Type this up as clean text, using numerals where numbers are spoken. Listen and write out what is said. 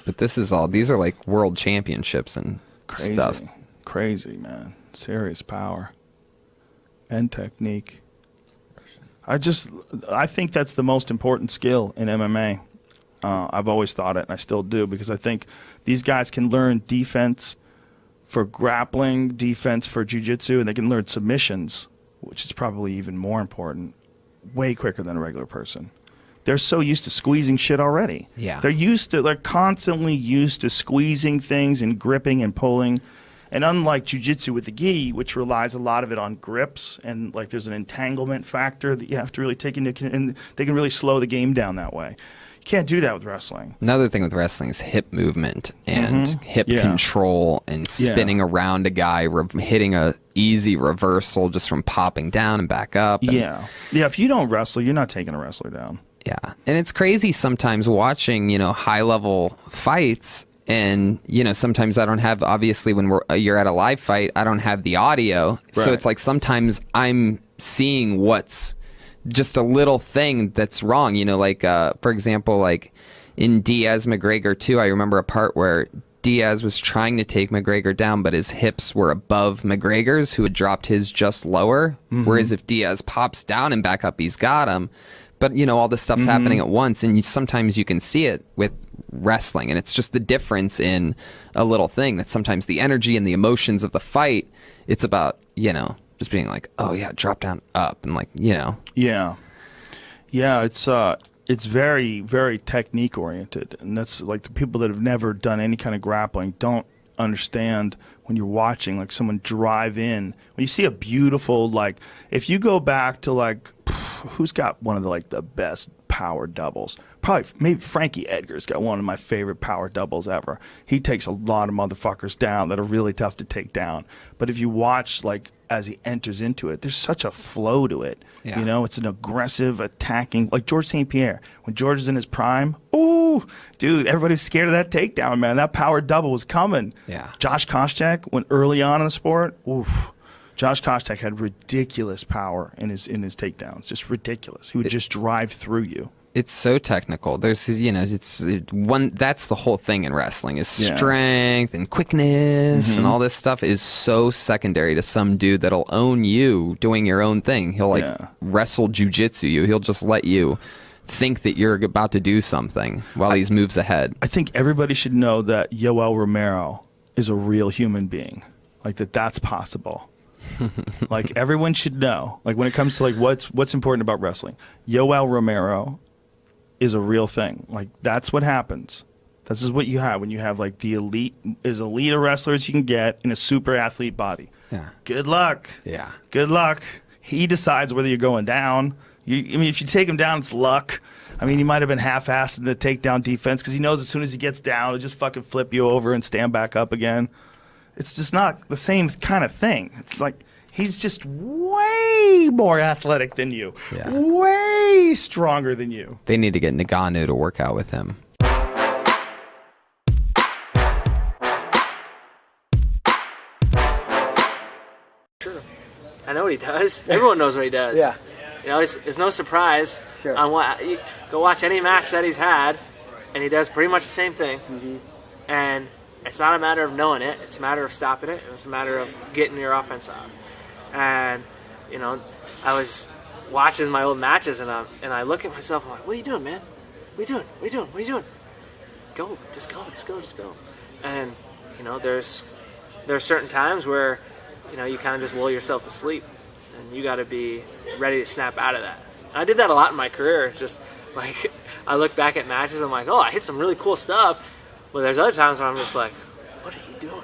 But these are like world championships and stuff. Crazy, crazy, man. Serious power and technique. I think that's the most important skill in MMA. I've always thought it, and I still do, because I think these guys can learn defense for grappling, defense for jiu-jitsu, and they can learn submissions, which is probably even more important, way quicker than a regular person. They're so used to squeezing shit already. Yeah. They're constantly used to squeezing things and gripping and pulling. And unlike jiu-jitsu with the gi, which relies a lot of it on grips, and like there's an entanglement factor that you have to really take into, and they can really slow the game down that way. You can't do that with wrestling. Another thing with wrestling is hip movement and hip control and spinning around a guy, hitting a easy reversal just from popping down and back up. And Yeah. If you don't wrestle, you're not taking a wrestler down. yeah. And it's crazy sometimes watching, high level fights. And, sometimes I don't have, obviously, when you're at a live fight, I don't have the audio. So Right. it's like sometimes I'm seeing what's just a little thing that's wrong. For example, like in Diaz McGregor 2, I remember a part where Diaz was trying to take McGregor down, but his hips were above McGregor's, who had dropped his just lower. Whereas if Diaz pops down and back up, he's got him. But, all this stuff's happening at once, and sometimes you can see it with wrestling, and it's just the difference in a little thing that sometimes the energy and the emotions of the fight, it's about, just being like, oh, yeah, drop down, up, and Yeah, it's very, very technique oriented, and that's like the people that have never done any kind of grappling don't understand when you're watching like someone drive in. When you see a beautiful, like, if you go back to like, who's got one of the best power doubles? Probably maybe Frankie Edgar's got one of my favorite power doubles ever. He takes a lot of motherfuckers down that are really tough to take down. But if you watch like as he enters into it, there's such a flow to it. Yeah. It's an aggressive attacking, like George St. Pierre. When George is in his prime, ooh, dude, everybody's scared of that takedown, man. That power double was coming. Yeah. Josh Koscheck, when early on in the sport, oof. Josh Koscheck had ridiculous power in his takedowns, just ridiculous. He would just drive through you. It's so technical. There's, that's the whole thing in wrestling is strength and quickness and all this stuff is so secondary to some dude that'll own you doing your own thing. He'll wrestle jujitsu you. He'll just let you think that you're about to do something while he's moves ahead. I think everybody should know that Yoel Romero is a real human being, like that's possible. Like everyone should know, like when it comes to like what's important about wrestling, Yoel Romero is a real thing. Like that's what happens. This is what you have when you have like the elite a wrestler as you can get in a super athlete body. Yeah. Good luck. Yeah. Good luck. He decides whether you're going down. If you take him down, it's luck. He might have been half-assed in the takedown defense because he knows as soon as he gets down, he'll just fucking flip you over and stand back up again. It's just not the same kind of thing. It's like he's just way more athletic than you, way stronger than you. They need to get Nagano to work out with him. Sure. I know what he does. Everyone knows what he does. Yeah. It's no surprise. Sure. On what you go watch any match that he's had, and he does pretty much the same thing. And it's not a matter of knowing it; it's a matter of stopping it, and it's a matter of getting your offense off. And I was watching my old matches, and I look at myself. I'm like, "What are you doing, man? What are you doing? What are you doing? What are you doing? Go, just go, just go, just go." And there's certain times where you kind of just lull yourself to sleep, and you got to be ready to snap out of that. And I did that a lot in my career. Just like I look back at matches, I'm like, "Oh, I hit some really cool stuff." But there's other times where I'm just like, what are you doing?